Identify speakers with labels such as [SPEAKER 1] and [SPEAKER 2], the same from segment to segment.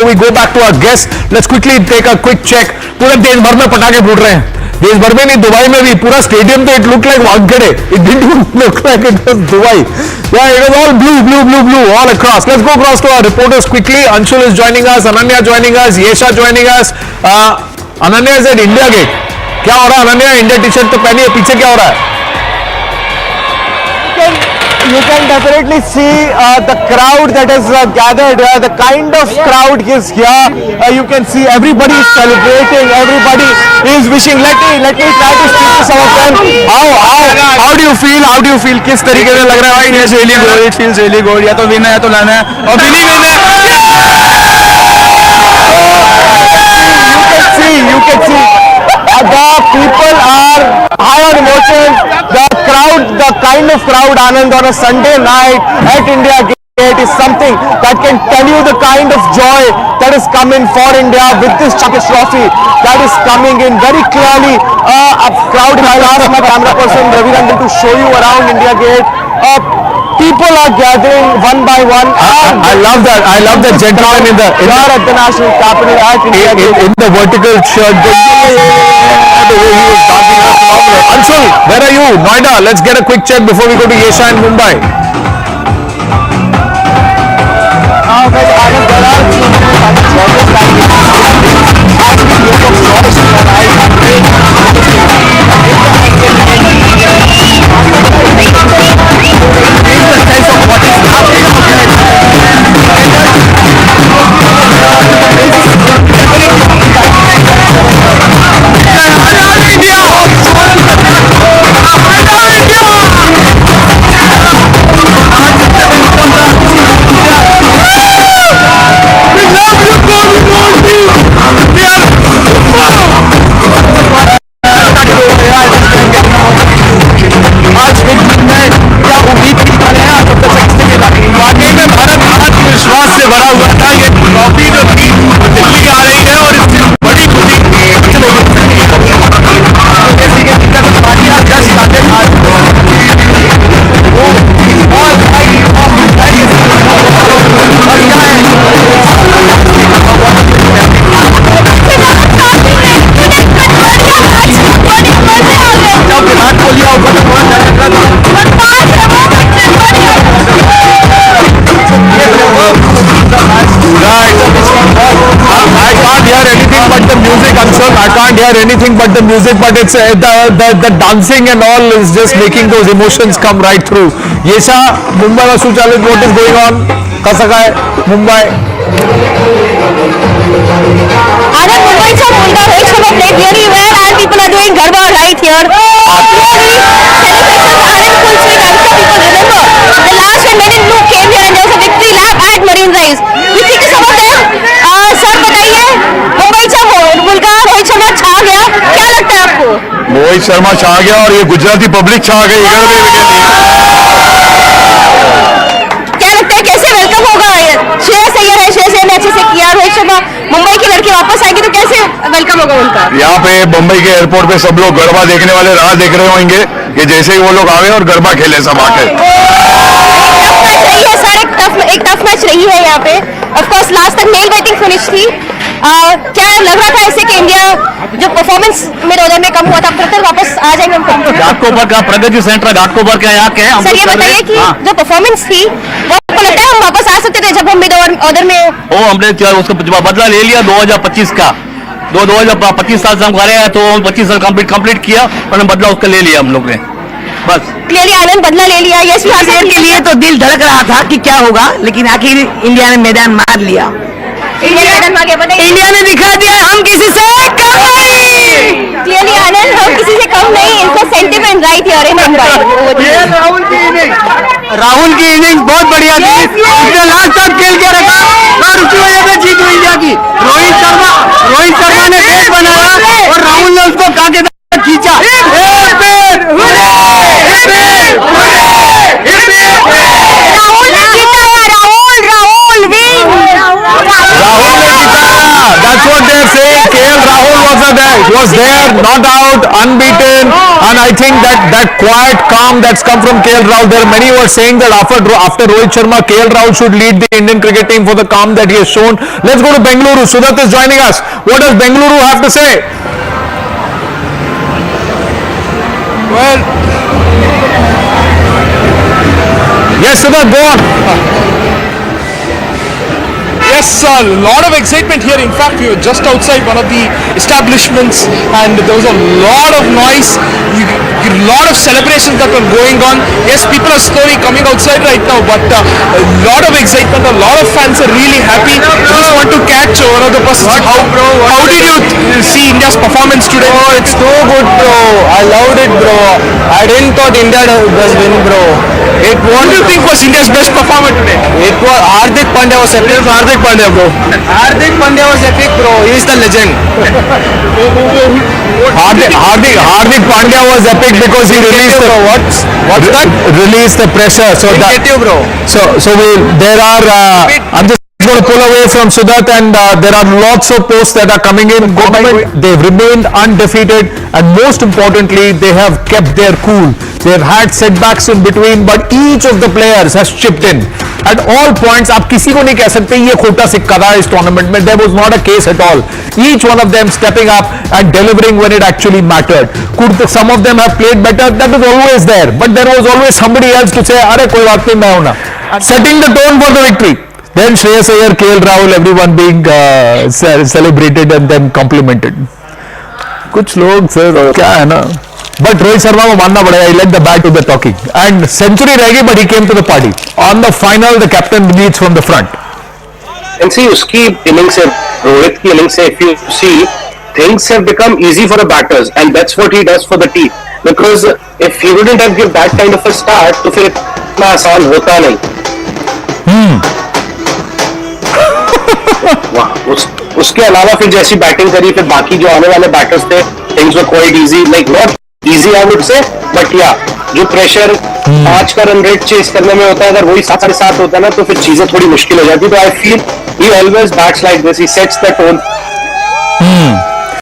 [SPEAKER 1] We go back to our guests. Let's quickly take a quick check. पूरे देश भर में पटाखे फूट रहे हैं. देश भर में नहीं, दुबई में भी पूरा स्टेडियम तो it looked like Wankhede. It didn't look like it was Dubai. Yeah, it was all blue all across. Let's go across to our reporters quickly. Anshul is joining us, Ananya joining us, Yesha joining us. Ananya is at India Gate. क्या हो रहा है Ananya? India T shirt तो पहनी है, पीछे क्या हो रहा है?
[SPEAKER 2] You can definitely see the crowd that has gathered, the kind of crowd is here. You can see everybody is celebrating, everybody is wishing. Let me try to speak to some of them. How do you feel? How do you feel? किस तरीके से लग रहा है?
[SPEAKER 3] It feels really good. It feels really good. या तो win है या तो लाना है और विन ही विन है.
[SPEAKER 2] You can see. The people are high on emotion. The kind of crowd, Anand, on a Sunday night at India Gate is something that can tell you the kind of joy that is coming for India with this Champions Trophy that is coming in very clearly. A crowd, I'll ask my camera person Ravi Ranjan to show you around India Gate. People are gathering one by one.
[SPEAKER 1] I love that. I love that gentleman in the
[SPEAKER 2] at the national capital at India Gate.
[SPEAKER 1] In the vertical shirt. Anshul, where are you? Noida. Let's get a quick check before we go to Yesha in Mumbai. I can't hear anything but the music, but it's the dancing and all is just making those emotions come right through. Yesha, Mumbai was Suchalit, what is going on? Kasakai, Mumbai.
[SPEAKER 4] Anand, Mumbai से मुंडा Rohit Sharma played really well and people are doing garba right here.
[SPEAKER 3] Rohit Sharma छा गया और ये Gujarati public छा गई इधर भी
[SPEAKER 4] क्या लगता है कैसे वेलकम होगा? श्रेयस अय्यर है, श्रेयस अय्यर ने अच्छे से किया. रोहित शर्मा मुंबई की लड़की वापस आएगी तो कैसे वेलकम होगा उनका?
[SPEAKER 3] यहाँ पे मुंबई के एयरपोर्ट पे सब लोग गरबा देखने वाले राह देख रहे होंगे कि जैसे ही वो लोग आवे और गरबा खेले सब आके.
[SPEAKER 4] एक टफ मैच रही है यहाँ पे. ऑफ कोर्स लास्ट तक नेल बाइटिंग फिनिश थी. क्या लग रहा था ऐसे कि इंडिया जो परफॉर्मेंस मेरे ओवर में कम हुआ था फिर वापस आ जाएंगे हम?
[SPEAKER 3] घाटकोपर का प्रगति सेंटर घाटकोपर का यहाँ के
[SPEAKER 4] सर ये बताइए कि जो परफॉर्मेंस थी वो आपको लगता है हम वापस आ सकते थे जब हम मिड ओवर में?
[SPEAKER 3] वो हमने उसका बदला ले लिया 2025 का. 2025 साल से हम कर रहे हैं तो 25 साल कंप्लीट किया और बदला उसका ले लिया हम लोग ने. बस
[SPEAKER 4] क्लियरली आनंद बदला ले लिया. यस
[SPEAKER 5] के लिए तो दिल धड़क रहा था कि क्या होगा, लेकिन आखिर इंडिया ने मैदान मार लिया.
[SPEAKER 4] इंडिया
[SPEAKER 5] ने दिखा दिया हम किसी से कम नहीं.
[SPEAKER 4] क्लियरली आनंद हम किसी से कम नहीं. इनका sentiment right here in Mumbai.
[SPEAKER 5] Rahul की इनिंग बहुत बढ़िया थी. उसने लास्ट तक खेल के रखा और उसकी वजह से जीत हुई इंडिया की. रोहित शर्मा ने बैट बनाया और राहुल ने उसको काके खींचा.
[SPEAKER 1] that's what they're saying. KL Rahul was there, not out, unbeaten, and I think that quiet calm that's come from KL Rahul. There are many who are saying that after Rohit Sharma, KL Rahul should lead the Indian cricket team for the calm that he has shown. Let's go to Bengaluru. Sudat is joining us. What does Bengaluru have to say?
[SPEAKER 6] Well,
[SPEAKER 1] Yes, Sudat, go on.
[SPEAKER 6] yes, a lot of excitement here. In fact, we were just outside one of the establishments and there was a lot of noise, a lot of celebrations that were going on. Yes, people are slowly coming outside right now, but a lot of excitement, a lot of fans are really happy. Just want to catch one of the persons. How did you see India's performance today?
[SPEAKER 2] Oh, it's so good, bro. I loved it, bro. I didn't thought India was win, bro.
[SPEAKER 6] What do you think was India's best performer today?
[SPEAKER 2] It was Hardik Pandya was epic. Hardik Pandya, bro. Hardik Pandya was epic, bro. He is the legend.
[SPEAKER 1] Hardik Pandya was epic because he released the
[SPEAKER 2] What's that?
[SPEAKER 1] released the pressure. So that
[SPEAKER 2] Get you, bro.
[SPEAKER 1] there are. I'm just going to pull away from Sudat, and there are lots of posts that are coming in. Government, they've remained undefeated, and most importantly, they have kept their cool. They've had setbacks in between, but each of the players has chipped in at all points. आप किसी को नहीं कह सकते ये खोटा सिक्का था इस टूर्नामेंट में. There was not a case at all. Each one of them stepping up and delivering when it actually mattered. Could some of them have played better? That was always there, but there was always somebody else to say, अरे कोई बात नहीं मैं हूं ना. Setting the tone for the victory. Then Shreyas Iyer, KL Rahul, everyone being celebrated and then complimented. कुछ लोग sir क्या है ना, but Rohit Sharma को मानना पड़ेगा. He let the bat do the talking and century रहेगी, but he came to the party. On the final, the captain leads from the front.
[SPEAKER 7] And see, उसकी innings से, रोहित की innings से, if you see, things have become easy for the batters, and that's what he does for the team. Because if he wouldn't have given that kind of a start, तो फिर इतना आसान होता नहीं. उसके अलावा फिर जैसी बैटिंग करी, फिर बाकी जो आने वाले बैटर्स थे, things were quite easy, like not easy I would say, but yeah, जो प्रेशर 5 का रन रेट चेस करने में होता है, अगर वही 7.5 होता है ना, तो फिर चीजें थोड़ी मुश्किल हो जाती. तो I feel he always bats like this, he sets the tone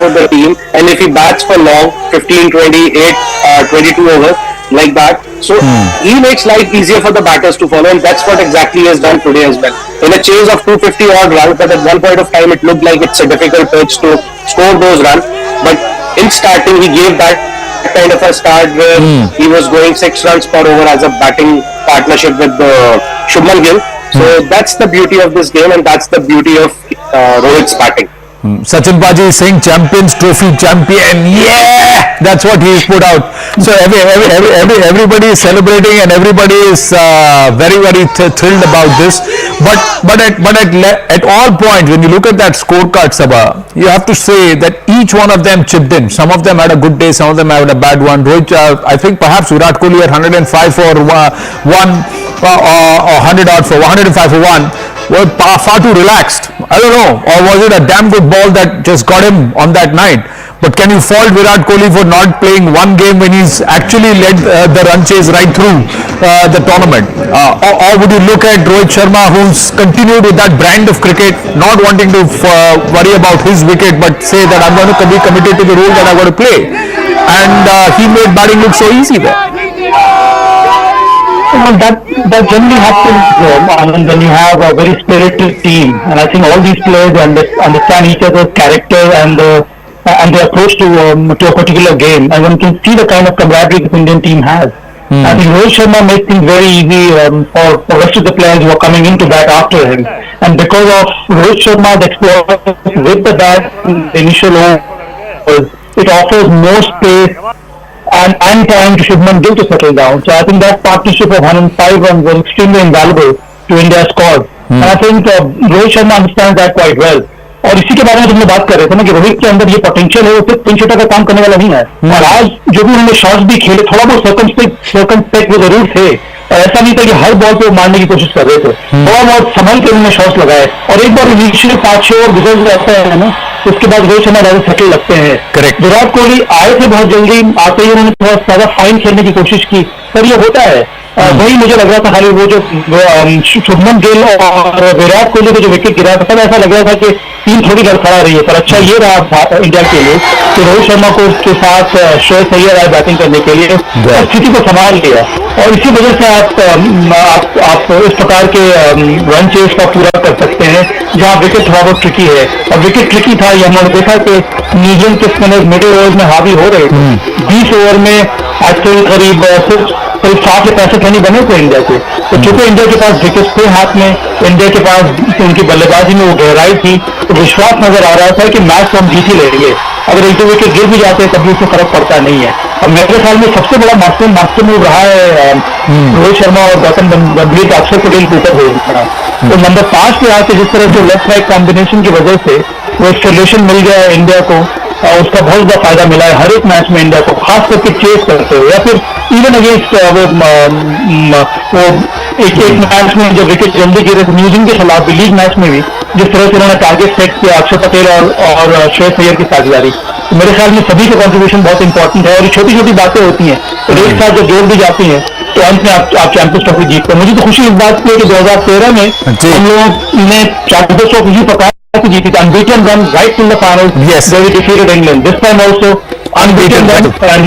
[SPEAKER 7] for the team, and if he bats for long, 15, 28, 22 overs like that, so he makes life easier for the batters to follow, and that's what exactly he has done today as well. In a chase of 250 odd runs, but at one point of time it looked like it's a difficult pitch to score those runs, but in starting he gave that kind of a start where he was going 6 runs per over as a batting partnership with Shubman Gill. So that's the beauty of this game, and that's the beauty of Rohit's batting.
[SPEAKER 1] Sachin Paji is saying Champions Trophy champion. Yeah, that's what he's put out. So everybody is celebrating and everybody is very thrilled about this. But at all points, when you look at that scorecard, Sabha, you have to say that each one of them chipped in. Some of them had a good day, some of them had a bad one. Rohit, I think perhaps Virat Kohli at 105 for 1 or 100 odd for 105 for 1. Were far too relaxed. I don't know, or was it a damn good ball that just got him on that night? But can you fault Virat Kohli for not playing one game when he's actually led the run chase right through the tournament? Or would you look at Rohit Sharma, who's continued with that brand of cricket, not wanting to worry about his wicket, but say that I'm going to be committed to the role that I'm going to play, and he made batting look so easy there.
[SPEAKER 8] That generally happens when you have a very spirited team, and I think all these players understand each other's character and their approach to a particular game, and one can see the kind of camaraderie the Indian team has. I think Rohit Sharma made things very easy for the rest of the players who are coming into bat after him, and because of Rohit Sharma's exploits with the bat in the initial overs, it offers more space and time to Shubman Gill to settle down. So I think that partnership of 105 runs was extremely invaluable to India's squad. And I think Rohit Sharma understands that quite well. और इसी के बारे में तुम लोग बात कर रहे थे ना कि रोहित के अंदर ये पोटेंशियल है, वो सिर्फ 3 शॉटर का काम करने वाला नहीं है. और आज जो भी उन्होंने शॉट्स भी खेले, थोड़ा बहुत सर्कमस्पेक्ट वो जरूर थे. ऐसा नहीं था कि हर बॉल पे मारने की कोशिश कर रहे थे. थोड़ा बहुत संभल के उन्होंने शॉट्स लगाए, और एक बार इनिशियल 5-6 ओवर गुजर जाता है ना, उसके बाद रोहित शर्मा ज्यादा सेटल लगते हैं. विराट कोहली आए थे बहुत जल्दी, आते ही उन्होंने थोड़ा ज्यादा फाइन खेलने की कोशिश की, पर ये होता है. वही मुझे लग रहा था खाली वो जो शुभमन गिल और विराट कोहली को जो विकेट गिरा था, सब ऐसा लग रहा था कि टीम थोड़ी गड़बड़ा रही है, पर अच्छा ये रहा इंडिया के लिए कि रोहित शर्मा को उसके साथ श्रेयस अय्यर आए बैटिंग करने के लिए और स्थिति को संभाल लिया, और इसी वजह से आप इस प्रकार के रन चेस का पूरा कर सकते हैं जहां विकेट थोड़ा बहुत ट्रिकी है। और विकेट ट्रिकी था, ये हमने देखा कि न्यूजीलैंड के स्पिनर मिडिल ओवर में हावी हो रहे थे। 20 ओवर में एक्चुअली करीब 60 या 65 रन बने थे इंडिया के। तो चूंकि इंडिया के पास विकेट थे हाथ में, इंडिया के पास उनकी बल्लेबाजी में वो गहराई थी, तो विश्वास नजर आ रहा था कि मैच तो हम जीत ही लेंगे। अगर एक दो विकेट गिर भी जाते हैं तभी उससे फर्क पड़ता नहीं है। अब मेरे ख्याल में सबसे बड़ा मास्टर मूव रहा है रोहित शर्मा और गौतम गंभीर का अक्षर पटेल के ऊपर भेजना। तो नंबर 5 पे आके जिस तरह से लेफ्ट राइट कॉम्बिनेशन की वजह से वो एक्सेलरेशन मिल गया है इंडिया को, और उसका बहुत बड़ा फायदा मिला है हर एक मैच में इंडिया को, खास करके चेस करते हुए या फिर इवन अगेंस्ट वो एक मैच में जब विकेट जल्दी गिरे थे न्यूजीलैंड के खिलाफ भी, लीग मैच में भी जिस तरह से उन्होंने टारगेट सेट किया अक्षर पटेल और श्रेयस अय्यर की साझेदारी, तो मेरे ख्याल में सभी का कंट्रीब्यूशन बहुत इंपॉर्टेंट है। और छोटी छोटी बातें होती हैं तो एक साथ जब जोड़ दी जाती हैं तो अंत में आप चैंपियंस ट्रॉफी जीतते हैं। मुझे तो खुशी इस बात की है कि 2013 में हम लोगों ने चैंपियंस ट्रॉफी पका जीती थी, unbeaten run right till the final,
[SPEAKER 1] Yes.
[SPEAKER 8] where we defeated England. This time also unbeaten run and